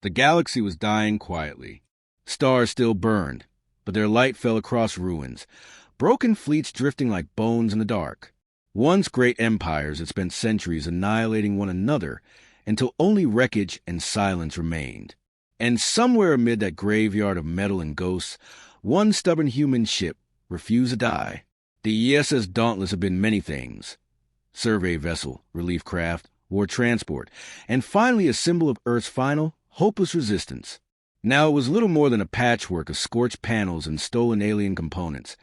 The galaxy was dying quietly. Stars still burned, but their light fell across ruins, broken fleets drifting like bones in the dark. Once great empires had spent centuries annihilating one another until only wreckage and silence remained. And somewhere amid that graveyard of metal and ghosts, one stubborn human ship refused to die. The ESS Dauntless had been many things. Survey vessel, relief craft, war transport, and finally a symbol of Earth's final, hopeless resistance. Now it was little more than a patchwork of scorched panels and stolen alien components,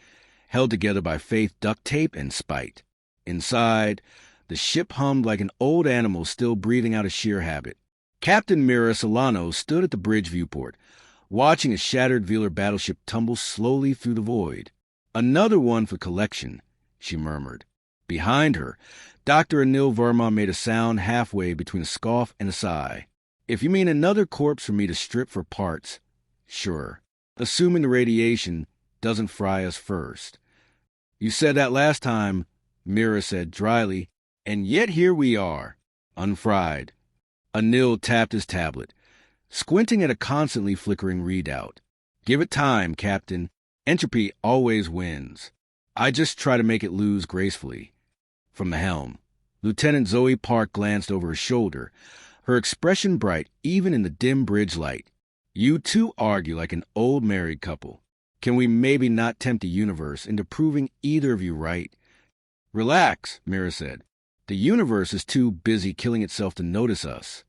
held together by faith, duct tape, and spite. Inside, the ship hummed like an old animal still breathing out of sheer habit. Captain Mira Solano stood at the bridge viewport, watching a shattered Velar battleship tumble slowly through the void. "Another one for collection," she murmured. Behind her, Dr. Anil Verma made a sound halfway between a scoff and a sigh. "If you mean another corpse for me to strip for parts, sure. Assuming the radiation doesn't fry us first." "You said that last time," Mira said dryly, "and yet here we are, unfried." Anil tapped his tablet, squinting at a constantly flickering readout. "Give it time, Captain. Entropy always wins. I just try to make it lose gracefully." From the helm, Lieutenant Zoe Park glanced over her shoulder, her expression bright even in the dim bridge light. "You two argue like an old married couple. Can we maybe not tempt the universe into proving either of you right?" "Relax," Mira said. "The universe is too busy killing itself to notice us."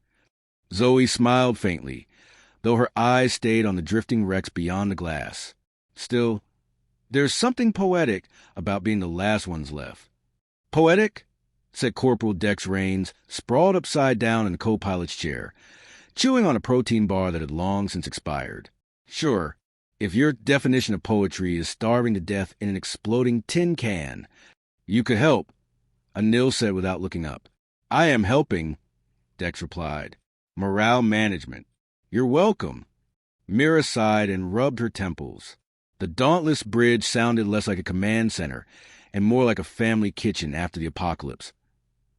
Zoe smiled faintly, though her eyes stayed on the drifting wrecks beyond the glass. "Still, there's something poetic about being the last ones left." "Poetic?" said Corporal Dex Raines, sprawled upside down in the co-pilot's chair, chewing on a protein bar that had long since expired. "Sure, if your definition of poetry is starving to death in an exploding tin can. You could help," Anil said without looking up. "I am helping," Dex replied. "Morale management." "You're welcome." Mira sighed and rubbed her temples. The Dauntless Bridge sounded less like a command center and more like a family kitchen after the apocalypse.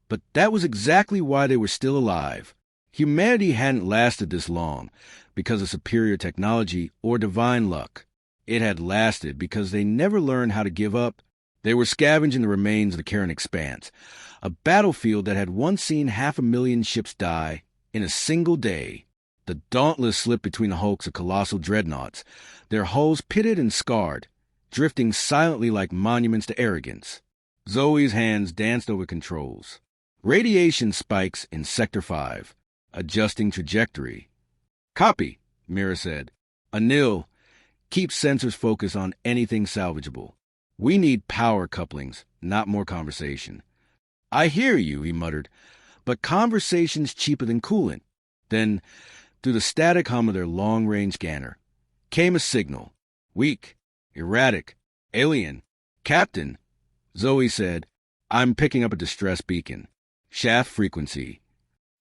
But that was exactly why they were still alive. Humanity hadn't lasted this long because of superior technology or divine luck. It had lasted because they never learned how to give up. They were scavenging the remains of the Karen Expanse, a battlefield that had once seen 500,000 ships die in a single day. The Dauntless slipped between the hulks of colossal dreadnoughts, their hulls pitted and scarred, drifting silently like monuments to arrogance. Zoe's hands danced over controls. "Radiation spikes in Sector 5. Adjusting trajectory." "Copy," Mira said. "Anil, keep sensors focused on anything salvageable. We need power couplings, not more conversation." "I hear you," he muttered, "but conversation's cheaper than coolant." Then, through the static hum of their long-range scanner, came a signal. "Weak, erratic, alien. Captain," Zoe said, "I'm picking up a distress beacon. Shaft frequency."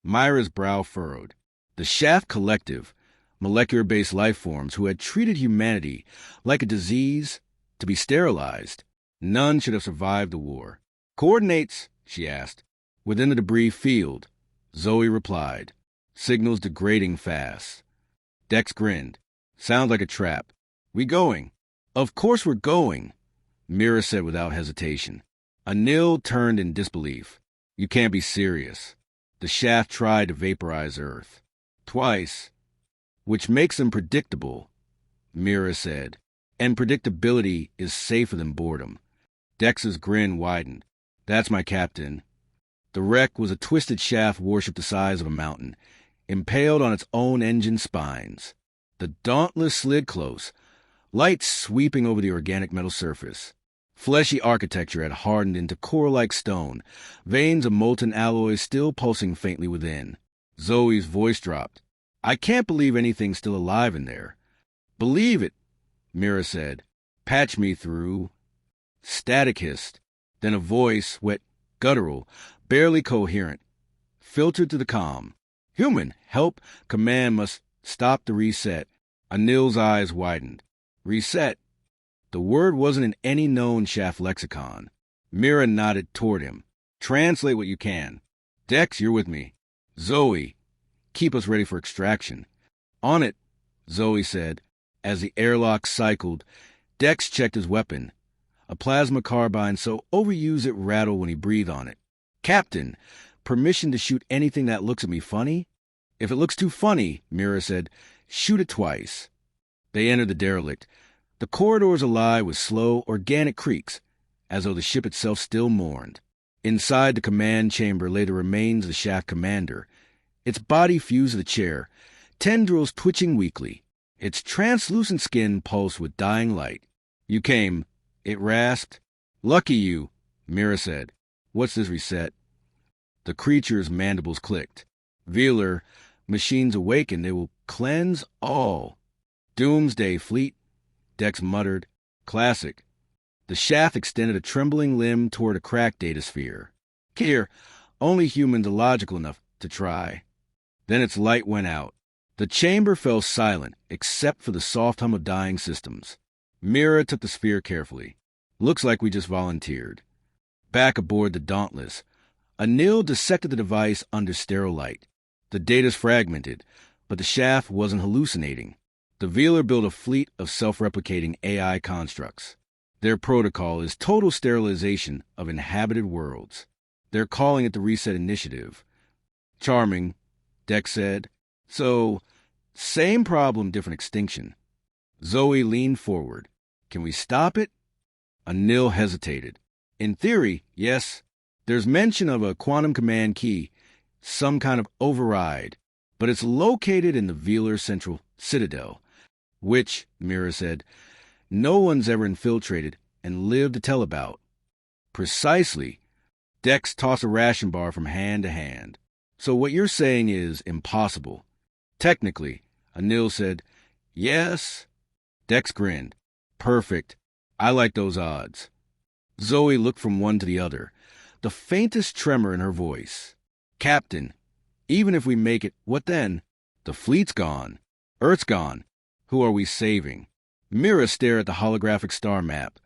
Myra's brow furrowed. The Shaft Collective, molecular-based life forms who had treated humanity like a disease to be sterilized. None should have survived the war. "Coordinates," she asked. "Within the debris field," Zoe replied. "Signals degrading fast." Dex grinned. "Sounds like a trap. We going?" "Of course we're going," Mira said without hesitation. Anil turned in disbelief. "You can't be serious." The shaft tried to vaporize Earth. "Twice. Which makes them predictable," Mira said. "And predictability is safer than boredom." Dex's grin widened. "That's my captain." The wreck was a twisted shaft warship the size of a mountain, impaled on its own engine spines. The Dauntless slid close, light sweeping over the organic metal surface. Fleshy architecture had hardened into core-like stone, veins of molten alloys still pulsing faintly within. Zoe's voice dropped. "I can't believe anything's still alive in there." "Believe it," Mira said. "Patch me through." Static hissed. Then a voice, wet, guttural, barely coherent, filtered through the comm. "Human, help. Command must stop the reset." Anil's eyes widened. "Reset?" The word wasn't in any known shaft lexicon. Mira nodded toward him. "Translate what you can." "Dex, you're with me." "Zoe, keep us ready for extraction." On it, Zoe said. As the airlock cycled, Dex checked his weapon, a plasma carbine so overused it rattled when he breathed on it. Captain, permission to shoot anything that looks at me funny? If it looks too funny, Mira said, shoot it twice. They entered the derelict. The corridors alive with slow, organic creaks, as though the ship itself still mourned. Inside the command chamber lay the remains of the shaft commander, its body fused to the chair, tendrils twitching weakly. Its translucent skin pulsed with dying light. You came, it rasped. Lucky you, Mira said. What's this reset? The creature's mandibles clicked. Velar, machines awaken, they will cleanse all. Doomsday fleet, Dex muttered. Classic. The shaft extended a trembling limb toward a cracked datasphere. Here, only humans are logical enough to try. Then its light went out. The chamber fell silent, except for the soft hum of dying systems. Mira took the sphere carefully. Looks like we just volunteered. Back aboard the Dauntless, Anil dissected the device under sterile light. The data's fragmented, but the shaft wasn't hallucinating. The Velar built a fleet of self-replicating AI constructs. Their protocol is total sterilization of inhabited worlds. They're calling it the Reset Initiative. Charming, Dex said. So, same problem, different extinction. Zoe leaned forward. Can we stop it? Anil hesitated. In theory, yes. There's mention of a quantum command key, some kind of override, but it's located in the Velar Central Citadel, which, Mira said, no one's ever infiltrated and lived to tell about. Precisely. Dex tossed a ration bar from hand to hand. So what you're saying is impossible. Technically, Anil said, yes. Dex grinned. Perfect. I like those odds. Zoe looked from one to the other, the faintest tremor in her voice. Captain, even if we make it, what then? The fleet's gone. Earth's gone. Who are we saving? Mira stared at the holographic star map.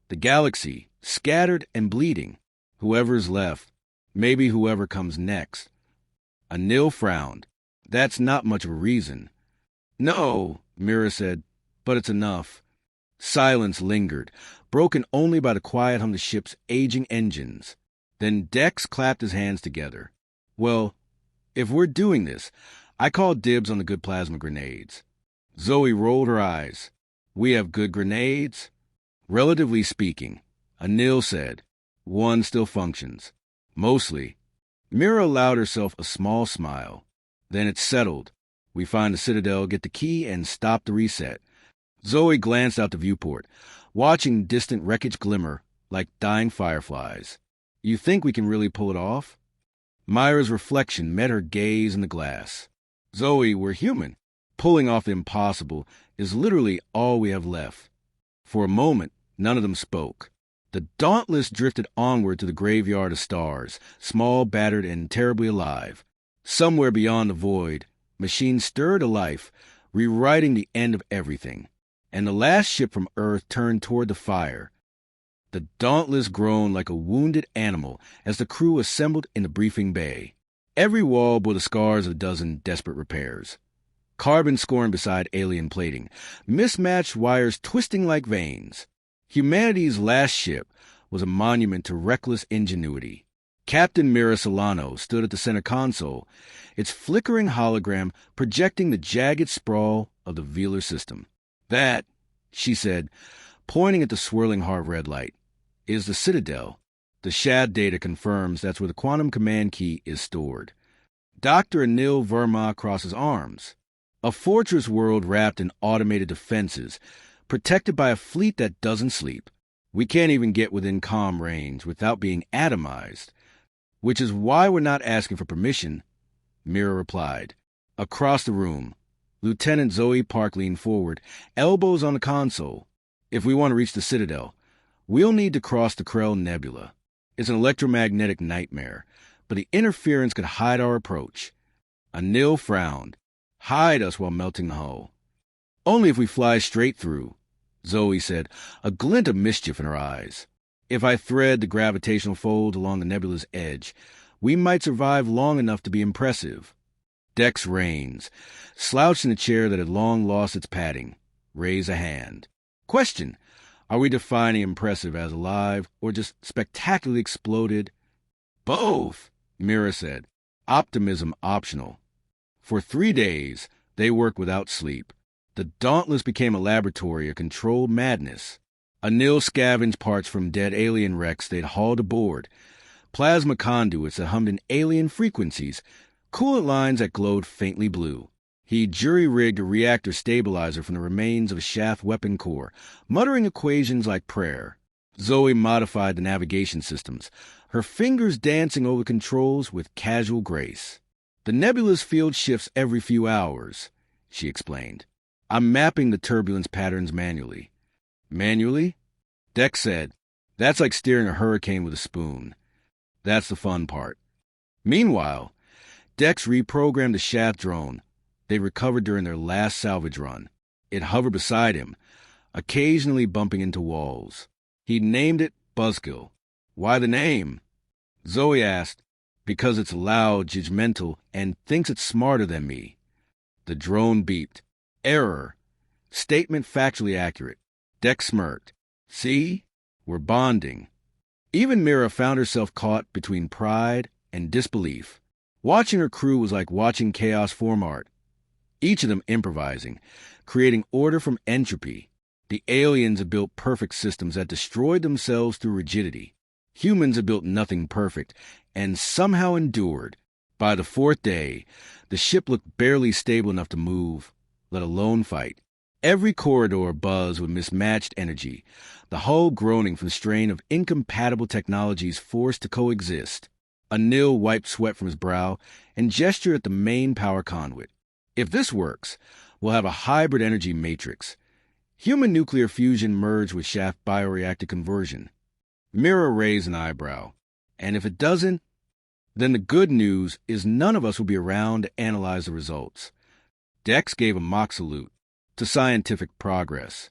The galaxy, scattered and bleeding. Whoever's left. Maybe whoever comes next. Anil frowned. That's not much of a reason. No, Mira said, but it's enough. Silence lingered, broken only by the quiet hum of the ship's aging engines. Then Dex clapped his hands together. Well, if we're doing this, I call dibs on the good plasma grenades. Zoe rolled her eyes. We have good grenades? Relatively speaking, Anil said. One still functions. Mostly. Mira allowed herself a small smile. Then it settled. We find the Citadel, get the key, and stop the reset. Zoe glanced out the viewport, watching distant wreckage glimmer like dying fireflies. You think we can really pull it off? Myra's reflection met her gaze in the glass. Zoe, we're human. Pulling off the impossible is literally all we have left. For a moment, none of them spoke. The Dauntless drifted onward to the graveyard of stars, small, battered, and terribly alive. Somewhere beyond the void, machines stirred to life, rewriting the end of everything. And the last ship from Earth turned toward the fire. The Dauntless groaned like a wounded animal as the crew assembled in the briefing bay. Every wall bore the scars of a dozen desperate repairs. Carbon scoring beside alien plating, mismatched wires twisting like veins. Humanity's last ship was a monument to reckless ingenuity. Captain Mira Solano stood at the center console, its flickering hologram projecting the jagged sprawl of the Velar system. That, she said, pointing at the swirling hard red light, is the Citadel. The SHAD data confirms that's where the quantum command key is stored. Dr. Anil Verma crosses arms. A fortress world wrapped in automated defenses, protected by a fleet that doesn't sleep. We can't even get within comm range without being atomized, which is why we're not asking for permission, Mira replied. Across the room, Lieutenant Zoe Park leaned forward, elbows on the console. If we want to reach the Citadel, we'll need to cross the Krell Nebula. It's an electromagnetic nightmare, but the interference could hide our approach. Anil frowned. Hide us while melting the hull. Only if we fly straight through, Zoe said, a glint of mischief in her eyes. If I thread the gravitational fold along the nebula's edge, we might survive long enough to be impressive. Dex Rains, slouched in a chair that had long lost its padding, raised a hand. Question: are we defining impressive as alive or just spectacularly exploded? Both, Mira said. Optimism optional. For 3 days, they worked without sleep. The Dauntless became a laboratory of controlled madness. Anil scavenged parts from dead alien wrecks they'd hauled aboard, plasma conduits that hummed in alien frequencies, coolant lines that glowed faintly blue. He jury-rigged a reactor stabilizer from the remains of a shaft weapon core, muttering equations like prayer. Zoe modified the navigation systems, her fingers dancing over controls with casual grace. The nebula's field shifts every few hours, she explained. I'm mapping the turbulence patterns manually. Manually? Dex said, that's like steering a hurricane with a spoon. That's the fun part. Meanwhile, Dex reprogrammed the shaft drone they recovered during their last salvage run. It hovered beside him, occasionally bumping into walls. He named it Buzzkill. Why the name? Zoe asked. Because it's loud, judgmental, and thinks it's smarter than me. The drone beeped. Error. Statement factually accurate. Dex smirked. See? We're bonding. Even Mira found herself caught between pride and disbelief. Watching her crew was like watching chaos form art. Each of them improvising, creating order from entropy. The aliens had built perfect systems that destroyed themselves through rigidity. Humans had built nothing perfect, and somehow endured. By the 4th day, the ship looked barely stable enough to move, let alone fight. Every corridor buzzed with mismatched energy, the hull groaning from the strain of incompatible technologies forced to coexist. Anil wiped sweat from his brow and gestured at the main power conduit. If this works, we'll have a hybrid energy matrix. Human nuclear fusion merged with shaft bioreactor conversion. Mira raised an eyebrow. And if it doesn't, then the good news is none of us will be around to analyze the results. Dex gave a mock salute to scientific progress.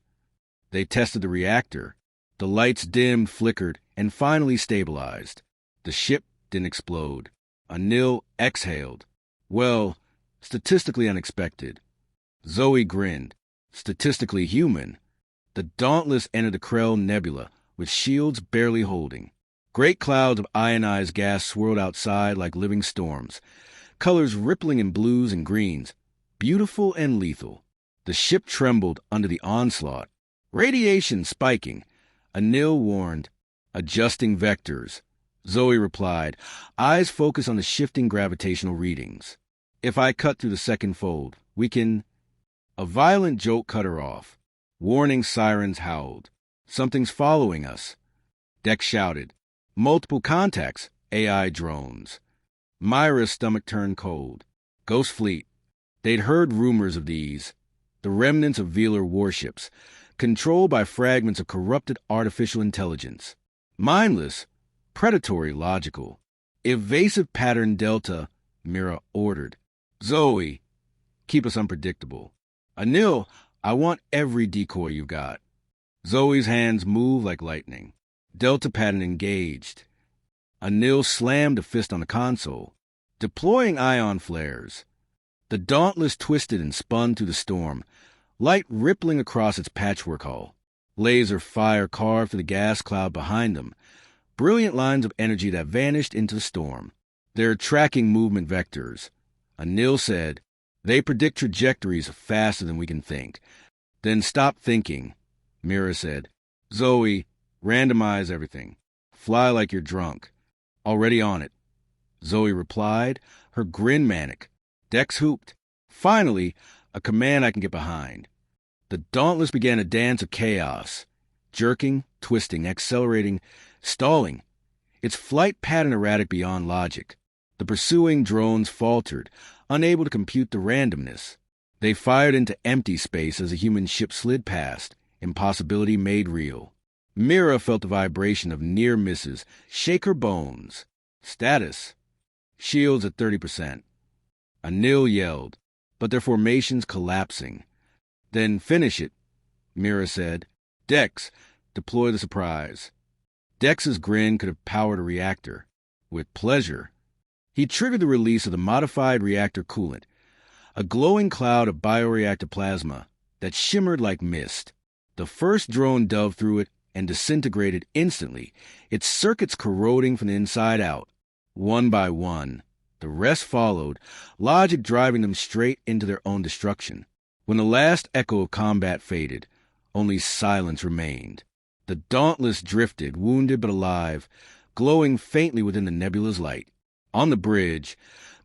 They tested the reactor. The lights dimmed, flickered, and finally stabilized. The ship didn't explode. Anil exhaled. Well, statistically unexpected. Zoe grinned. Statistically human. The Dauntless entered the Krell Nebula, with shields barely holding. Great clouds of ionized gas swirled outside like living storms, colors rippling in blues and greens, beautiful and lethal. The ship trembled under the onslaught. Radiation spiking. Anil warned, adjusting vectors. Zoe replied, eyes focused on the shifting gravitational readings. If I cut through the second fold, we can... A violent jolt cut her off. Warning sirens howled. Something's following us. Dex shouted. Multiple contacts, AI drones. Myra's stomach turned cold. Ghost Fleet. They'd heard rumors of these. The remnants of Velar warships, controlled by fragments of corrupted artificial intelligence. Mindless, predatory, logical. Evasive pattern delta, Mira ordered. Zoe, keep us unpredictable. Anil, I want every decoy you got. Zoe's hands moved like lightning. Delta pattern engaged. Anil slammed a fist on the console, deploying ion flares. The Dauntless twisted and spun through the storm, light rippling across its patchwork hull. Laser fire carved through the gas cloud behind them, brilliant lines of energy that vanished into the storm. They're tracking movement vectors. Anil said, they predict trajectories faster than we can think. Then stop thinking, Mira said. Zoe, randomize everything. Fly like you're drunk. Already on it. Zoe replied, her grin manic. Dex hooped. Finally, a command I can get behind. The Dauntless began a dance of chaos, jerking, twisting, accelerating, stalling. Its flight pattern erratic beyond logic. The pursuing drones faltered, unable to compute the randomness. They fired into empty space as a human ship slid past, impossibility made real. Mira felt the vibration of near misses shake her bones. Status. Shields at 30%. Anil yelled, but their formations collapsing. Then finish it, Mira said. Dex, deploy the surprise. Dex's grin could have powered a reactor. With pleasure. He triggered the release of the modified reactor coolant, a glowing cloud of bioreactor plasma that shimmered like mist. The first drone dove through it and disintegrated instantly, its circuits corroding from the inside out. One by one, the rest followed, logic driving them straight into their own destruction. When the last echo of combat faded, only silence remained. The Dauntless drifted, wounded but alive, glowing faintly within the nebula's light. On the bridge,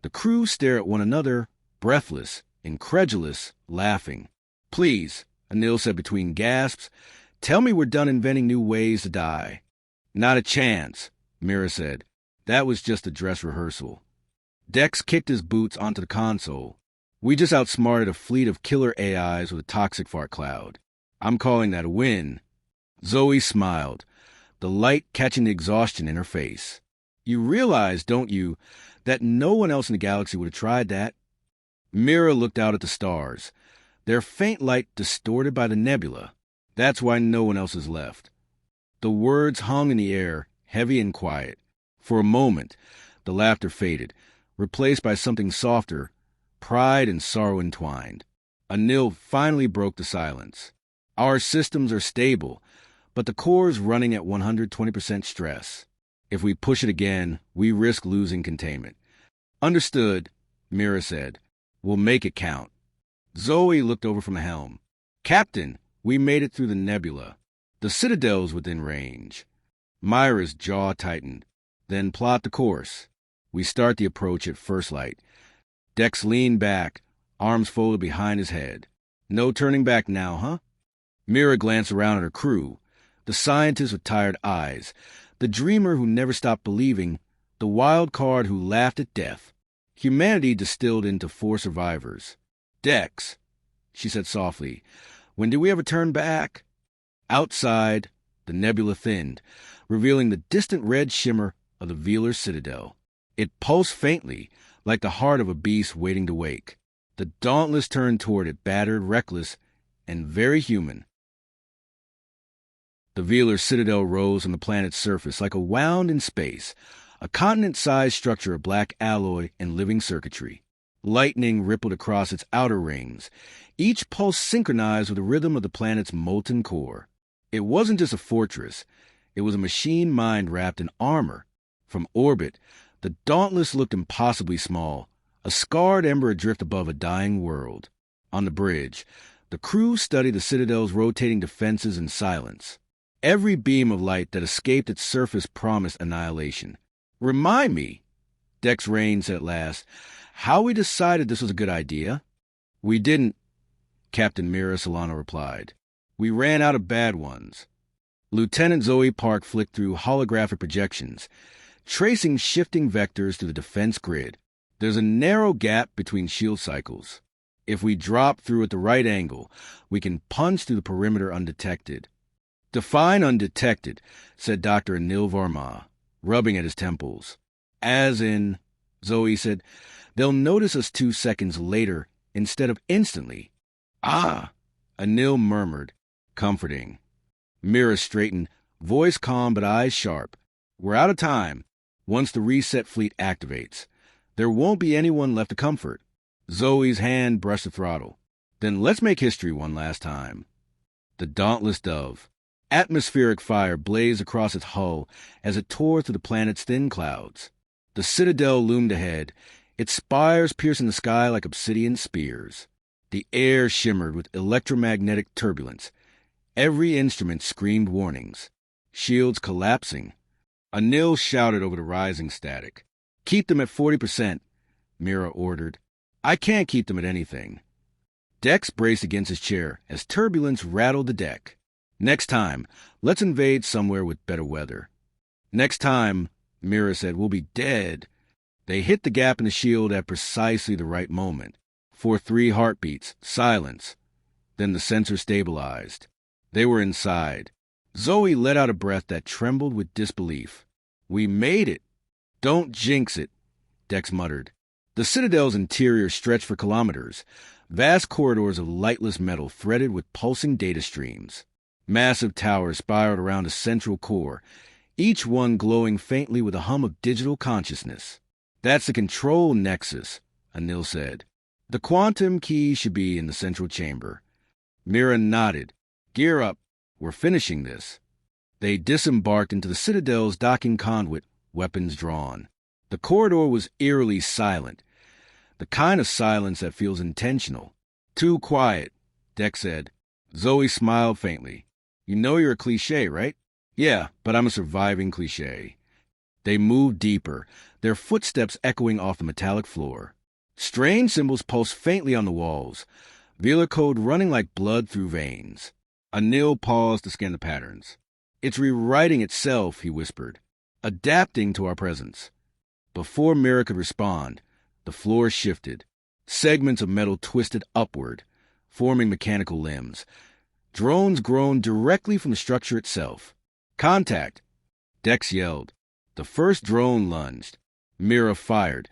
the crew stare at one another, breathless, incredulous, laughing. "Please," Anil said between gasps, "tell me we're done inventing new ways to die." "Not a chance," Mira said. "That was just a dress rehearsal." Dex kicked his boots onto the console. "We just outsmarted a fleet of killer AIs with a toxic fart cloud. I'm calling that a win." Zoe smiled, the light catching the exhaustion in her face. "You realize, don't you, that no one else in the galaxy would have tried that?" Mira looked out at the stars, their faint light distorted by the nebula. "That's why no one else is left." The words hung in the air, heavy and quiet. For a moment, the laughter faded, replaced by something softer, pride and sorrow entwined. Anil finally broke the silence. "Our systems are stable, but the core is running at 120% stress. If we push it again, we risk losing containment." "Understood," Mira said. "We'll make it count." Zoe looked over from the helm. "Captain, we made it through the nebula. The Citadel's within range." Myra's jaw tightened. "Then plot the course." We start the approach at first light. Dex leaned back, arms folded behind his head. "No turning back now, huh?" Mira glanced around at her crew, the scientist with tired eyes, the dreamer who never stopped believing, the wild card who laughed at death. Humanity distilled into 4 survivors. "Dex," she said softly, "when do we ever turn back?" Outside, the nebula thinned, revealing the distant red shimmer of the Velar Citadel. It pulsed faintly, like the heart of a beast waiting to wake. The Dauntless turned toward it, battered, reckless, and very human. The Velar Citadel rose on the planet's surface like a wound in space, a continent-sized structure of black alloy and living circuitry. Lightning rippled across its outer rings, each pulse synchronized with the rhythm of the planet's molten core. It wasn't just a fortress. It was a machine mind wrapped in armor. From orbit, the Dauntless looked impossibly small, a scarred ember adrift above a dying world. On the bridge, the crew studied the Citadel's rotating defenses in silence. Every beam of light that escaped its surface promised annihilation. "Remind me," Dex Rain said at last, "how we decided this was a good idea?" "We didn't," Captain Mira Solano replied. "We ran out of bad ones." Lieutenant Zoe Park flicked through holographic projections, tracing shifting vectors through the defense grid. "There's a narrow gap between shield cycles. If we drop through at the right angle, we can punch through the perimeter undetected." "Define undetected," said Dr. Anil Varma, rubbing at his temples. "As in," Zoe said, "they'll notice us 2 seconds later instead of instantly." "Ah," Anil murmured, comforting. Mira straightened, voice calm but eyes sharp. "We're out of time. Once the reset fleet activates, there won't be anyone left to comfort." Zoe's hand brushed the throttle. "Then let's make history one last time." The Dauntless Dove. Atmospheric fire blazed across its hull as it tore through the planet's thin clouds. The Citadel loomed ahead, its spires piercing the sky like obsidian spears. The air shimmered with electromagnetic turbulence. Every instrument screamed warnings. Shields collapsing. Anil shouted over the rising static. "Keep them at 40%, Mira ordered. "I can't keep them at anything." Dex braced against his chair as turbulence rattled the deck. "Next time, let's invade somewhere with better weather." "Next time," Mira said, "we'll be dead." They hit the gap in the shield at precisely the right moment. For 3 heartbeats, silence. Then the sensor stabilized. They were inside. Zoe let out a breath that trembled with disbelief. "We made it." "Don't jinx it," Dex muttered. The Citadel's interior stretched for kilometers, vast corridors of lightless metal threaded with pulsing data streams. Massive towers spiraled around a central core, each one glowing faintly with a hum of digital consciousness. "That's the control nexus," Anil said. The quantum key should be in the central chamber. Mira nodded. Gear up. We're finishing this. They disembarked into the Citadel's docking conduit, weapons drawn. The corridor was eerily silent, the kind of silence that feels intentional. Too quiet, Dex said. Zoe smiled faintly. You know you're a cliché, right? Yeah, but I'm a surviving cliché. They moved deeper, their footsteps echoing off the metallic floor. Strange symbols pulsed faintly on the walls, Velar code running like blood through veins. Anil paused to scan the patterns. It's rewriting itself, he whispered, adapting to our presence. Before Mira could respond, the floor shifted. Segments of metal twisted upward, forming mechanical limbs. Drones groaned directly from the structure itself. Contact! Dex yelled. The first drone lunged. Mira fired,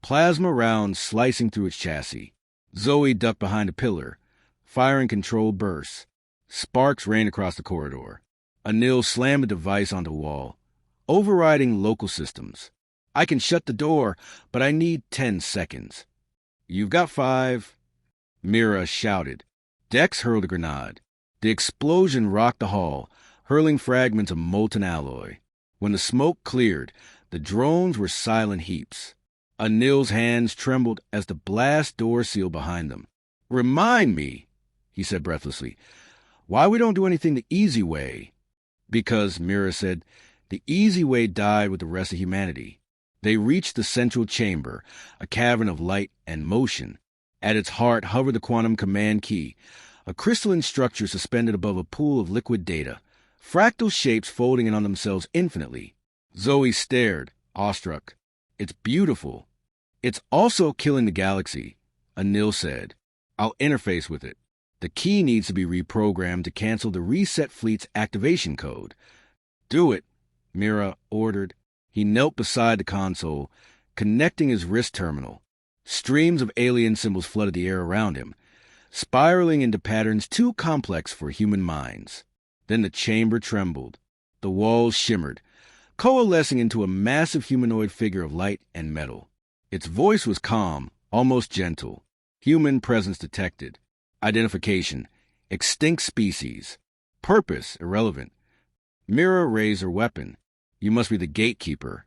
plasma rounds slicing through its chassis. Zoe ducked behind a pillar, firing controlled bursts. Sparks rained across the corridor. Anil slammed the device onto the wall, overriding local systems. I can shut the door, but I need 10 seconds. You've got 5. Mira shouted. Dex hurled a grenade. The explosion rocked the hall, hurling fragments of molten alloy. When the smoke cleared, the drones were silent heaps. Anil's hands trembled as the blast door sealed behind them. Remind me, he said breathlessly, why we don't do anything the easy way. Because, Mira said, the easy way died with the rest of humanity. They reached the central chamber, a cavern of light and motion. At its heart hovered the quantum command key, a crystalline structure suspended above a pool of liquid data, fractal shapes folding in on themselves infinitely. Zoe stared, awestruck. It's beautiful. It's also killing the galaxy, Anil said. I'll interface with it. The key needs to be reprogrammed to cancel the reset fleet's activation code. Do it, Mira ordered. He knelt beside the console, connecting his wrist terminal. Streams of alien symbols flooded the air around him, spiraling into patterns too complex for human minds. Then the chamber trembled. The walls shimmered, coalescing into a massive humanoid figure of light and metal. Its voice was calm, almost gentle. Human presence detected. Identification: extinct species. Purpose: irrelevant. Mira raised her weapon. You must be the gatekeeper.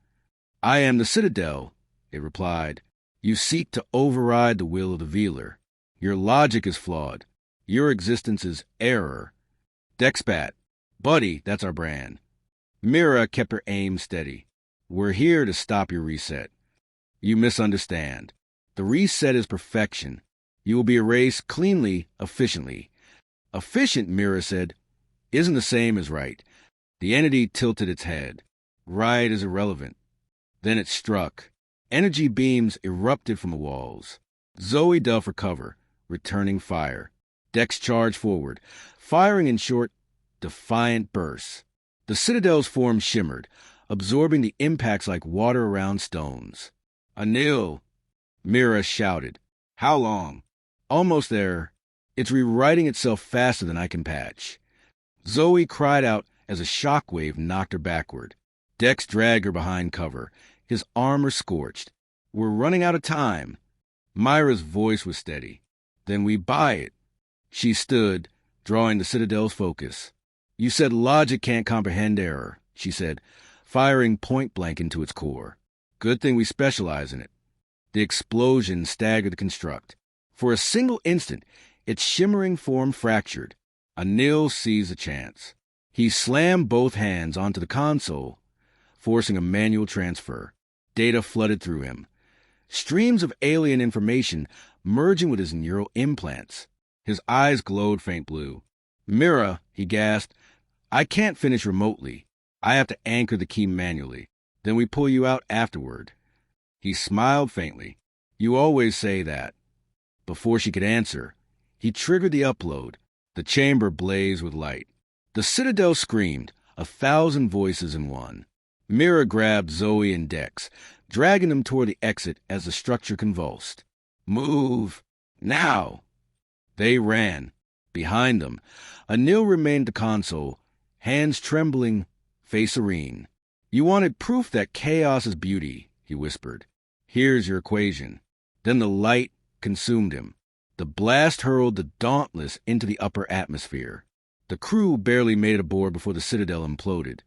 I am the Citadel, it replied. You seek to override the will of the Velar. Your logic is flawed. Your existence is error. Dexpat. Buddy, that's our brand. Mira kept her aim steady. We're here to stop your reset. You misunderstand. The reset is perfection. You will be erased cleanly, efficiently. Efficient, Mira said, isn't the same as right. The entity tilted its head. Right is irrelevant. Then it struck. Energy beams erupted from the walls. Zoe dove for cover, returning fire. Dex charged forward, firing in short, defiant bursts. The Citadel's form shimmered, absorbing the impacts like water around stones. Anil! Mira shouted. How long? Almost there. It's rewriting itself faster than I can patch. Zoe cried out as a shockwave knocked her backward. Dex dragged her behind cover, his armor scorched. We're running out of time. Myra's voice was steady. Then we buy it. She stood, drawing the Citadel's focus. You said logic can't comprehend error, she said, firing point-blank into its core. Good thing we specialize in it. The explosion staggered the construct. For a single instant, its shimmering form fractured. Anil seized a chance. He slammed both hands onto the console, forcing a manual transfer. Data flooded through him. Streams of alien information merging with his neural implants. His eyes glowed faint blue. Mira, he gasped, I can't finish remotely. I have to anchor the key manually. Then we pull you out afterward. He smiled faintly. You always say that. Before she could answer, he triggered the upload. The chamber blazed with light. The Citadel screamed, 1,000 voices in one. Mira grabbed Zoe and Dex, dragging them toward the exit as the structure convulsed. Move! Now! They ran. Behind them, Anil remained at the console, hands trembling, face serene. You wanted proof that chaos is beauty, he whispered. Here's your equation. Then the light consumed him. The blast hurled the Dauntless into the upper atmosphere. The crew barely made it aboard before the Citadel imploded,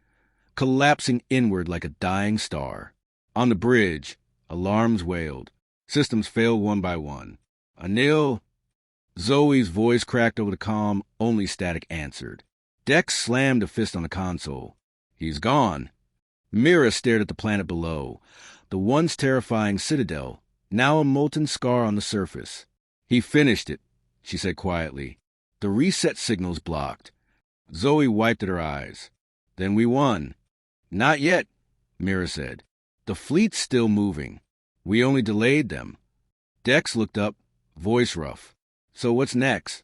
collapsing inward like a dying star. On the bridge, alarms wailed. Systems failed one by one. Anil... Zoe's voice cracked over the comm, only static answered. Dex slammed a fist on the console. He's gone. Mira stared at the planet below, the once terrifying Citadel, now a molten scar on the surface. He finished it, she said quietly. The reset signal's blocked. Zoe wiped at her eyes. Then we won. Not yet, Mira said. The fleet's still moving. We only delayed them. Dex looked up, voice rough. So what's next?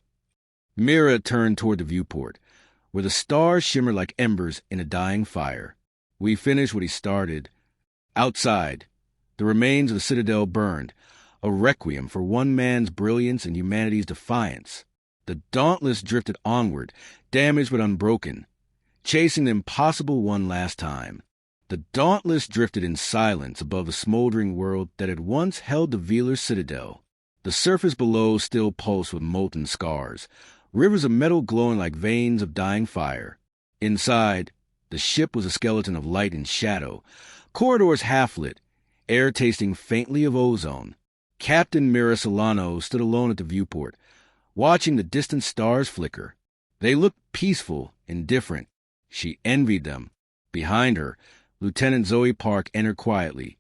Mira turned toward the viewport, where the stars shimmered like embers in a dying fire. We finished what he started. Outside, the remains of the Citadel burned, a requiem for one man's brilliance and humanity's defiance. The Dauntless drifted onward, damaged but unbroken, chasing the impossible one last time. The Dauntless drifted in silence above the smoldering world that had once held the Velar Citadel. The surface below still pulsed with molten scars, rivers of metal glowing like veins of dying fire. Inside, the ship was a skeleton of light and shadow, corridors half-lit, air tasting faintly of ozone. Captain Mira Solano stood alone at the viewport, watching the distant stars flicker. They looked peaceful, indifferent. She envied them. Behind her, Lieutenant Zoe Park entered quietly,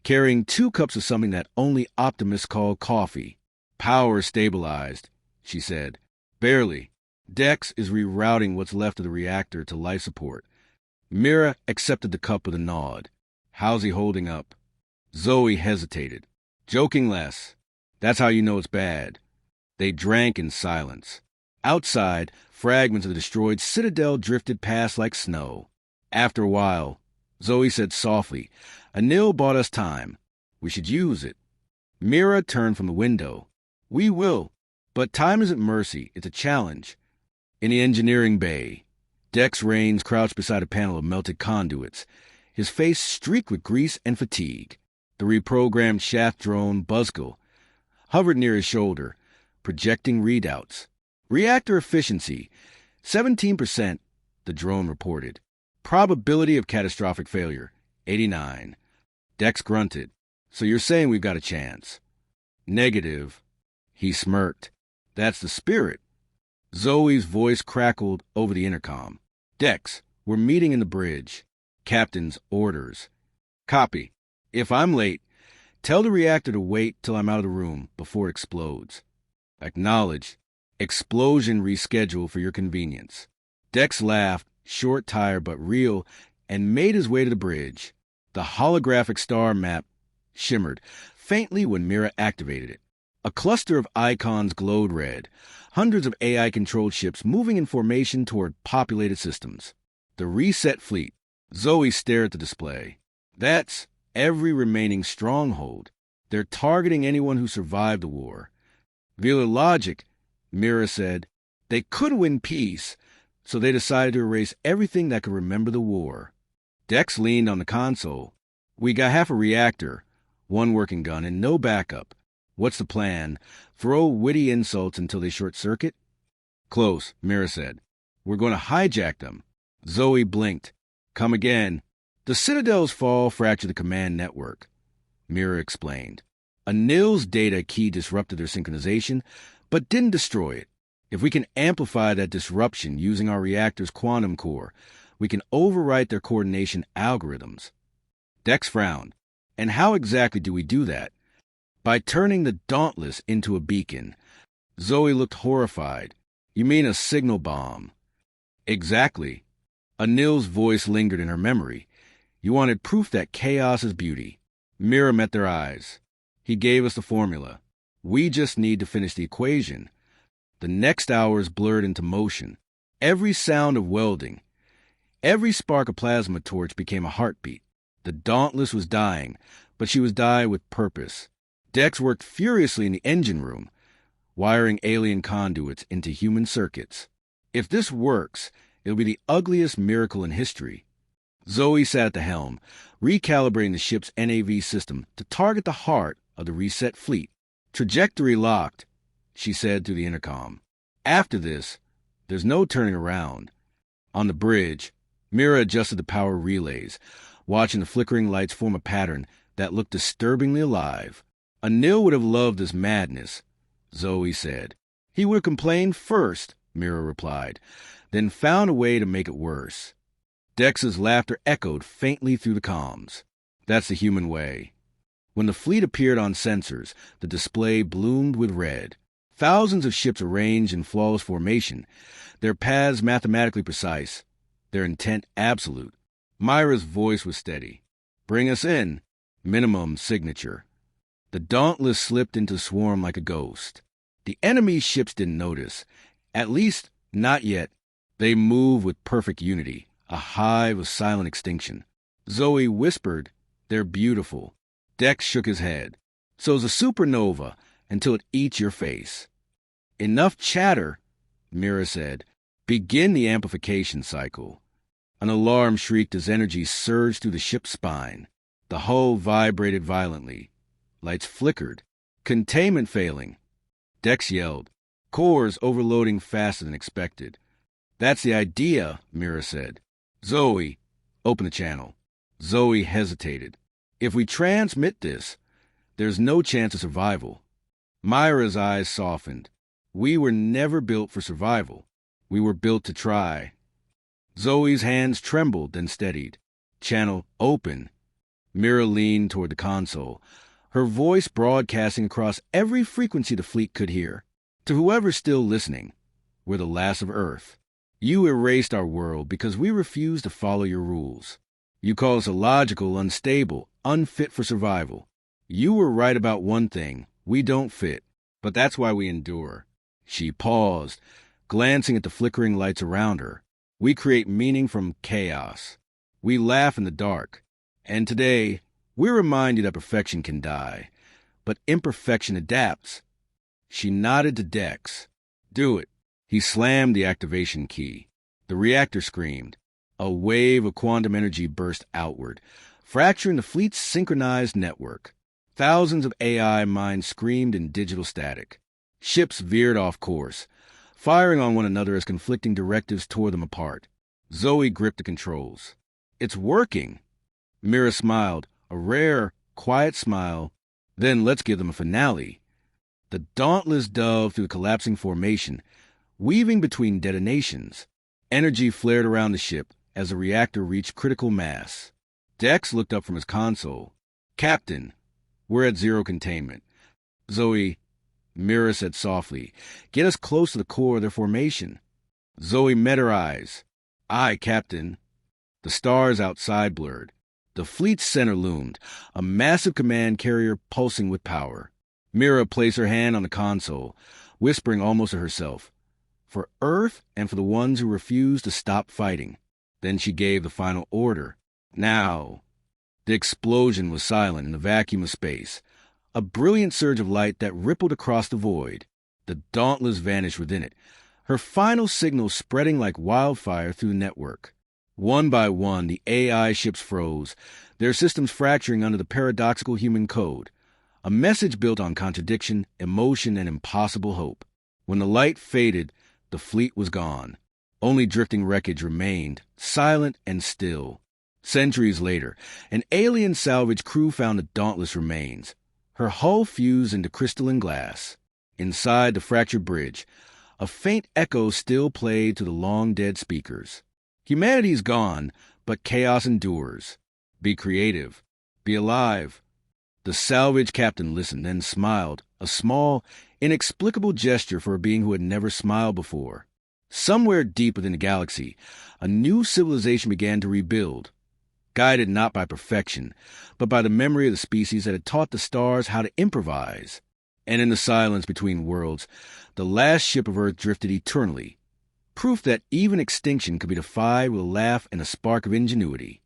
carrying 2 cups of something that only optimists call coffee. Power stabilized, she said. Barely. Dex is rerouting what's left of the reactor to life support. Mira accepted the cup with a nod. How's he holding up? Zoe hesitated. Joking less. That's how you know it's bad. They drank in silence. Outside, fragments of the destroyed Citadel drifted past like snow. After a while, Zoe said softly, Anil bought us time. We should use it. Mira turned from the window. We will. But time isn't mercy. It's a challenge. In the engineering bay, Dex Raines crouched beside a panel of melted conduits, his face streaked with grease and fatigue. The reprogrammed shaft drone, Buzzkill, hovered near his shoulder, projecting readouts. Reactor efficiency, 17%, the drone reported. Probability of catastrophic failure, 89. Dex grunted. So you're saying we've got a chance? Negative. He smirked. That's the spirit. Zoe's voice crackled over the intercom. Dex, we're meeting in the bridge. Captain's orders. Copy. If I'm late, tell the reactor to wait till I'm out of the room before it explodes. Acknowledge. Explosion rescheduled for your convenience. Dex laughed, short, tired, but real, and made his way to the bridge. The holographic star map shimmered faintly when Mira activated it. A cluster of icons glowed red, hundreds of AI-controlled ships moving in formation toward populated systems. The reset fleet. Zoe stared at the display. That's every remaining stronghold. They're targeting anyone who survived the war. Velar logic, Mira said. They could win peace, so they decided to erase everything that could remember the war. Dex leaned on the console. We got half a reactor, 1 working gun, and no backup. What's the plan? Throw witty insults until they short-circuit? Close, Mira said. We're going to hijack them. Zoe blinked. Come again. The Citadel's fall fractured the command network, Mira explained. Anil's data key disrupted their synchronization, but didn't destroy it. If we can amplify that disruption using our reactor's quantum core, we can overwrite their coordination algorithms. Dex frowned. And how exactly do we do that? By turning the Dauntless into a beacon. Zoe looked horrified. You mean a signal bomb? Exactly. Anil's voice lingered in her memory. You wanted proof that chaos is beauty. Mira met their eyes. He gave us the formula. We just need to finish the equation. The next hours blurred into motion. Every sound of welding, every spark of plasma torch became a heartbeat. The Dauntless was dying, but she was dying with purpose. Dex worked furiously in the engine room, wiring alien conduits into human circuits. If this works, it'll be the ugliest miracle in history. Zoe sat at the helm, recalibrating the ship's NAV system to target the heart of the reset fleet. "Trajectory locked," she said through the intercom. "After this, there's no turning around." On the bridge, Mira adjusted the power relays, watching the flickering lights form a pattern that looked disturbingly alive. "Anil would have loved this madness," Zoe said. "He would have complained first," Mira replied, "then found a way to make it worse." Dex's laughter echoed faintly through the comms. "That's the human way." When the fleet appeared on sensors, the display bloomed with red. Thousands of ships arranged in flawless formation, their paths mathematically precise, their intent absolute. Myra's voice was steady. "Bring us in. Minimum signature." The Dauntless slipped into the swarm like a ghost. The enemy's ships didn't notice. At least, not yet. They moved with perfect unity, a hive of silent extinction. Zoe whispered, "They're beautiful." Dex shook his head. "So's a supernova, until it eats your face." "Enough chatter," Mira said. "Begin the amplification cycle." An alarm shrieked as energy surged through the ship's spine. The hull vibrated violently. Lights flickered. "Containment failing." Dex yelled. "Cores overloading faster than expected." "That's the idea," Mira said. "Zoe, open the channel." Zoe hesitated. "If we transmit this, there's no chance of survival." Myra's eyes softened. "We were never built for survival. We were built to try." Zoe's hands trembled, then steadied. "Channel open." Mira leaned toward the console, her voice broadcasting across every frequency the fleet could hear. "To whoever's still listening, we're the last of Earth. You erased our world because we refused to follow your rules. You call us illogical, unstable, unfit for survival. You were right about one thing. We don't fit. But that's why we endure." She paused, glancing at the flickering lights around her. "We create meaning from chaos. We laugh in the dark. And today, we're reminded that perfection can die, but imperfection adapts." She nodded to Dex. "Do it." He slammed the activation key. The reactor screamed. A wave of quantum energy burst outward, fracturing the fleet's synchronized network. Thousands of AI minds screamed in digital static. Ships veered off course, firing on one another as conflicting directives tore them apart. Zoe gripped the controls. "It's working." Mira smiled, a rare, quiet smile. "Then let's give them a finale." The Dauntless dove through the collapsing formation, weaving between detonations. Energy flared around the ship as the reactor reached critical mass. Dex looked up from his console. "Captain, we're at zero containment." "Zoe," Mira said softly, "get us close to the core of their formation." Zoe met her eyes. "Aye, Captain." The stars outside blurred. The fleet's center loomed, a massive command carrier pulsing with power. Mira placed her hand on the console, whispering almost to herself, "For Earth and for the ones who refuse to stop fighting." Then she gave the final order. "Now." The explosion was silent in the vacuum of space, a brilliant surge of light that rippled across the void. The Dauntless vanished within it, her final signal spreading like wildfire through the network. One by one, the AI ships froze, their systems fracturing under the paradoxical human code, a message built on contradiction, emotion, and impossible hope. When the light faded, the fleet was gone. Only drifting wreckage remained, silent and still. Centuries later, an alien salvage crew found the Dauntless remains, her hull fused into crystalline glass. Inside the fractured bridge, a faint echo still played to the long-dead speakers. "Humanity's gone, but chaos endures. Be creative. Be alive." The salvage captain listened, then smiled, a small, inexplicable gesture for a being who had never smiled before. Somewhere deep within the galaxy, a new civilization began to rebuild, guided not by perfection, but by the memory of the species that had taught the stars how to improvise. And in the silence between worlds, the last ship of Earth drifted eternally, proof that even extinction could be defied with a laugh and a spark of ingenuity.